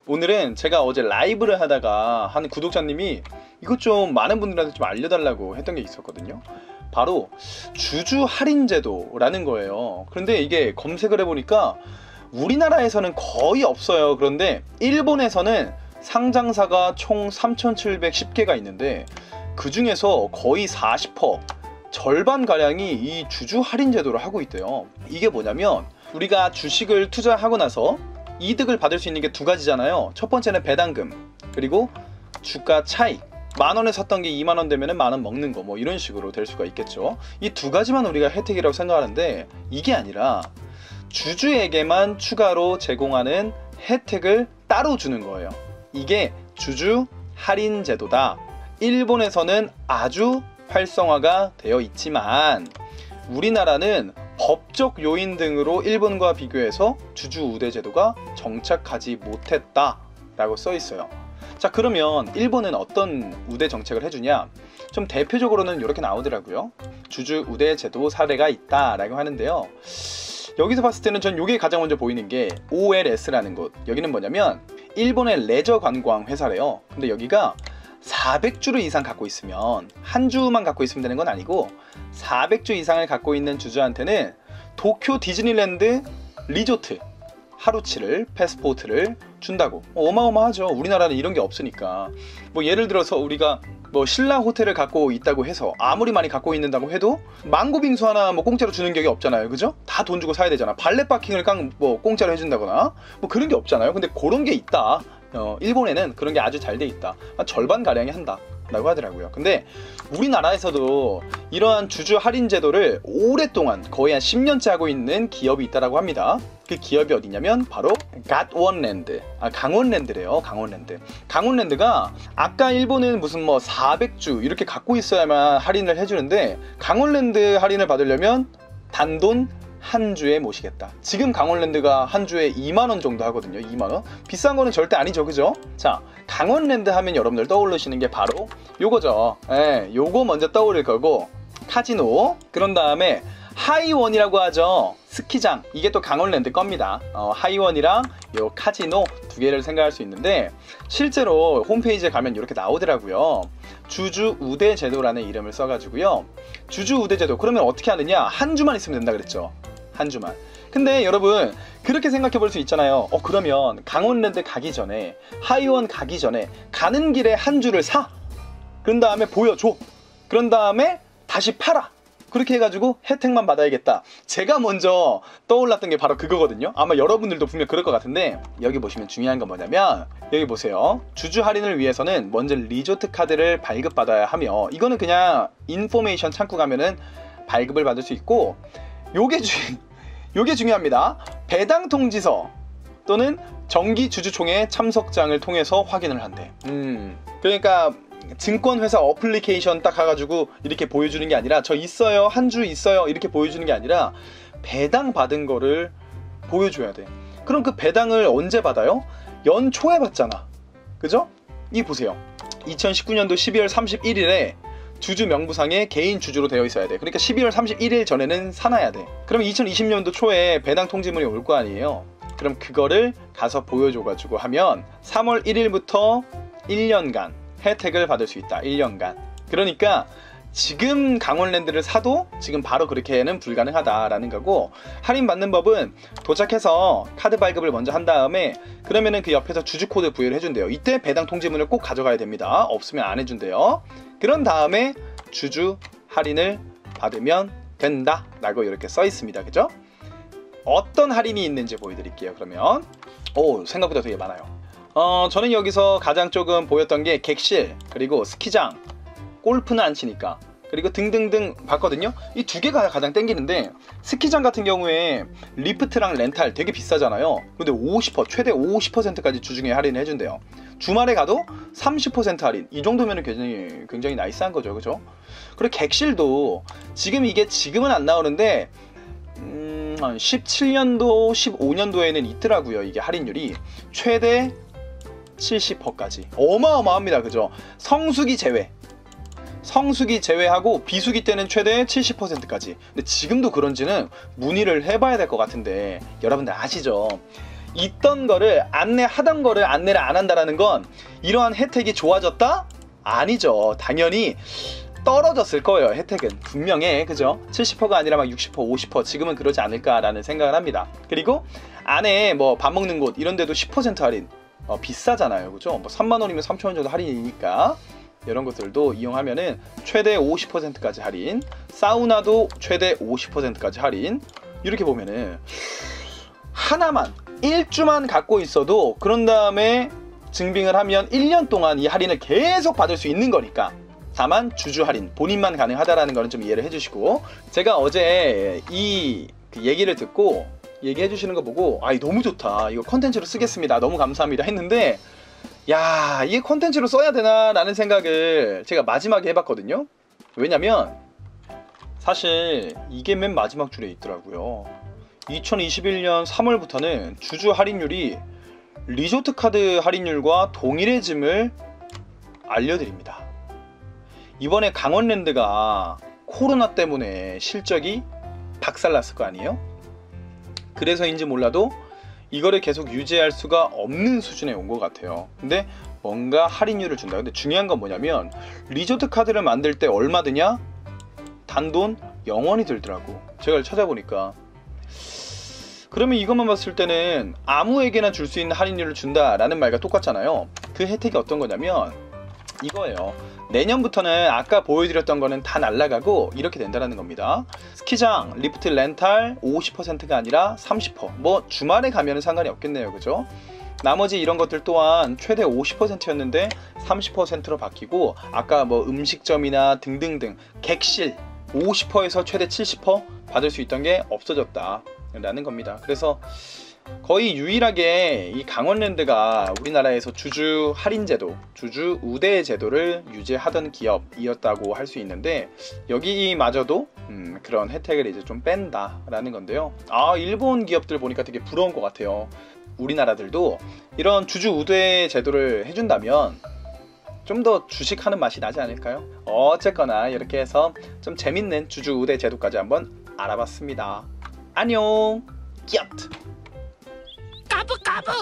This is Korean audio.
오늘은 제가 어제 라이브를 하다가 한 구독자님이 이것 좀 많은 분들한테 좀 알려달라고 했던 게 있었거든요. 바로 주주 할인 제도라는 거예요. 그런데 이게 검색을 해보니까 우리나라에서는 거의 없어요. 그런데 일본에서는 상장사가 총 3,710개가 있는데 그 중에서 거의 40% 절반가량이 이 주주 할인 제도를 하고 있대요. 이게 뭐냐면 우리가 주식을 투자하고 나서 이득을 받을 수 있는 게 두 가지잖아요. 첫 번째는 배당금, 그리고 주가 차익. 만원에 샀던 게 2만원 되면 만원 먹는 거, 뭐 이런 식으로 될 수가 있겠죠. 이 두 가지만 우리가 혜택이라고 생각하는데 이게 아니라 주주에게만 추가로 제공하는 혜택을 따로 주는 거예요. 이게 주주 할인 제도다. 일본에서는 아주 활성화가 되어 있지만 우리나라는 법적 요인 등으로 일본과 비교해서 주주 우대 제도가 정착하지 못했다 라고 써 있어요. 자, 그러면 일본은 어떤 우대 정책을 해주냐? 좀 대표적으로는 이렇게 나오더라고요. 주주 우대 제도 사례가 있다 라고 하는데요. 여기서 봤을 때는 전 이게 가장 먼저 보이는 게 OLS라는 곳. 여기는 뭐냐면 일본의 레저 관광 회사래요. 근데 여기가 400주를 이상 갖고 있으면, 한 주만 갖고 있으면 되는 건 아니고 400주 이상을 갖고 있는 주주한테는 도쿄 디즈니랜드 리조트 하루치를 패스포트를 준다고. 어마어마하죠. 우리나라는 이런 게 없으니까. 뭐 예를 들어서 우리가 뭐 신라 호텔을 갖고 있다고 해서 아무리 많이 갖고 있는다고 해도 망고 빙수 하나 뭐 공짜로 주는 격이 없잖아요. 그죠? 다 돈 주고 사야 되잖아. 발렛 파킹을 뭐 공짜로 해준다거나 뭐 그런 게 없잖아요. 근데 그런 게 있다. 일본에는 그런 게 아주 잘 돼 있다. 한 절반가량이 한다 라고 하더라고요. 근데 우리나라에서도 이러한 주주 할인 제도를 오랫동안 거의 한 10년째 하고 있는 기업이 있다고 합니다. 그 기업이 어디냐면 바로 갓원랜드, 강원랜드래요. 강원랜드가 아까 일본은 무슨 뭐 400주 이렇게 갖고 있어야만 할인을 해주는데 강원랜드 할인을 받으려면 단돈 한 주에 모시겠다. 지금 강원랜드가 한 주에 2만원 정도 하거든요. 2만원? 비싼 거는 절대 아니죠. 그죠? 자, 강원랜드 하면 여러분들 떠올리시는 게 바로 요거죠. 요거 먼저 떠오를 거고, 카지노, 그런 다음에 하이원이라고 하죠. 스키장. 이게 또 강원랜드 겁니다. 하이원이랑 요 카지노 두 개를 생각할 수 있는데 실제로 홈페이지에 가면 이렇게 나오더라고요. 주주 우대 제도라는 이름을 써가지고요. 주주 우대 제도. 그러면 어떻게 하느냐? 한 주만 있으면 된다 그랬죠. 한 주만. 근데 여러분 그렇게 생각해 볼 수 있잖아요. 그러면 강원랜드 가기 전에, 하이원 가기 전에 가는 길에 한 주를 사. 그런 다음에 보여줘. 그런 다음에 다시 팔아. 그렇게 해가지고 혜택만 받아야겠다. 제가 먼저 떠올랐던 게 바로 그거거든요. 아마 여러분들도 분명 그럴 것 같은데 여기 보시면 중요한 건 뭐냐면 여기 보세요. 주주 할인을 위해서는 먼저 리조트 카드를 발급받아야 하며, 이거는 그냥 인포메이션 창구 가면은 발급을 받을 수 있고, 요게 중요합니다. 배당 통지서 또는 정기 주주총회 참석장을 통해서 확인을 한대. 그러니까 증권회사 어플리케이션 딱 가가지고 이렇게 보여주는 게 아니라 저 있어요, 한 주 있어요 이렇게 보여주는 게 아니라 배당 받은 거를 보여줘야 돼. 그럼 그 배당을 언제 받아요? 연초에 받잖아. 그죠? 이 보세요. 2019년도 12월 31일에 주주 명부상에 개인 주주로 되어 있어야 돼. 그러니까 12월 31일 전에는 사놔야 돼. 그럼 2020년도 초에 배당 통지문이 올 거 아니에요. 그럼 그거를 가서 보여줘가지고 하면 3월 1일부터 1년간 혜택을 받을 수 있다. 1년간. 그러니까 지금 강원랜드를 사도 지금 바로 그렇게는 불가능하다라는 거고, 할인받는 법은 도착해서 카드 발급을 먼저 한 다음에 그러면은 그 옆에서 주주 코드 부여를 해준대요. 이때 배당 통지문을 꼭 가져가야 됩니다. 없으면 안 해준대요. 그런 다음에 주주 할인을 받으면 된다 라고 이렇게 써 있습니다. 그죠? 어떤 할인이 있는지 보여드릴게요. 그러면 생각보다 되게 많아요. 저는 여기서 가장 조금 보였던 게 객실, 그리고 스키장, 골프는 안 치니까, 그리고 등등등 봤거든요. 이 두 개가 가장 땡기는데, 스키장 같은 경우에 리프트랑 렌탈 되게 비싸잖아요. 근데 50%, 최대 50%까지 주중에 할인을 해준대요. 주말에 가도 30% 할인. 이 정도면 굉장히 나이스한 거죠. 그죠? 그리고 객실도 지금은 안 나오는데 17년도, 15년도에는 있더라고요. 이게 할인율이 최대 70%까지. 어마어마합니다. 그죠? 성수기 제외하고 비수기 때는 최대 70%까지. 근데 지금도 그런지는 문의를 해봐야 될 것 같은데 여러분들 아시죠? 있던 거를 안내하던 거를 안내를 안 한다라는 건 이러한 혜택이 좋아졌다? 아니죠. 당연히 떨어졌을 거예요. 혜택은 분명해. 그죠? 70%가 아니라 막 60%, 50% 지금은 그러지 않을까라는 생각을 합니다. 그리고 안에 뭐 밥 먹는 곳 이런 데도 10% 할인. 비싸잖아요. 그죠? 뭐 3만원이면 3천원 정도 할인이니까 이런 것들도 이용하면은 최대 50%까지 할인, 사우나도 최대 50%까지 할인. 이렇게 보면은 하나만 1주만 갖고 있어도 그런 다음에 증빙을 하면 1년 동안 이 할인을 계속 받을 수 있는 거니까. 다만 주주 할인 본인만 가능하다라는 거는 좀 이해를 해주시고, 제가 어제 이 얘기를 듣고 얘기해 주시는 거 보고 너무 좋다, 이거 컨텐츠로 쓰겠습니다, 너무 감사합니다 했는데, 야, 이게 컨텐츠로 써야 되나 라는 생각을 제가 마지막에 해봤거든요. 왜냐면 사실 이게 맨 마지막 줄에 있더라고요. 2021년 3월부터는 주주 할인율이 리조트 카드 할인율과 동일해짐을 알려드립니다. 이번에 강원랜드가 코로나 때문에 실적이 박살났을 거 아니에요? 그래서인지 몰라도 이거를 계속 유지할 수가 없는 수준에 온 것 같아요. 근데 뭔가 할인율을 준다. 근데 중요한 건 뭐냐면 리조트 카드를 만들 때 얼마 드냐? 단돈 0원이 들더라고. 제가 찾아보니까. 그러면 이것만 봤을 때는 아무에게나 줄 수 있는 할인율을 준다라는 말과 똑같잖아요. 그 혜택이 어떤 거냐면 이거예요. 내년부터는 아까 보여드렸던 거는 다 날라가고 이렇게 된다는 겁니다. 스키장, 리프트 렌탈 50%가 아니라 30%. 뭐 주말에 가면 상관이 없겠네요. 그죠? 나머지 이런 것들 또한 최대 50%였는데 30%로 바뀌고, 아까 뭐 음식점이나 등등등 객실 50%에서 최대 70% 받을 수 있던 게 없어졌다 라는 겁니다. 그래서 거의 유일하게 이 강원랜드가 우리나라에서 주주 할인 제도, 주주 우대 제도를 유지하던 기업이었다고 할 수 있는데, 여기마저도 그런 혜택을 이제 좀 뺀다라는 건데요. 일본 기업들 보니까 되게 부러운 것 같아요. 우리나라들도 이런 주주 우대 제도를 해준다면 좀 더 주식하는 맛이 나지 않을까요? 어쨌거나 이렇게 해서 좀 재밌는 주주 우대 제도까지 한번 알아봤습니다. 안녕! 끼엇! 까불까불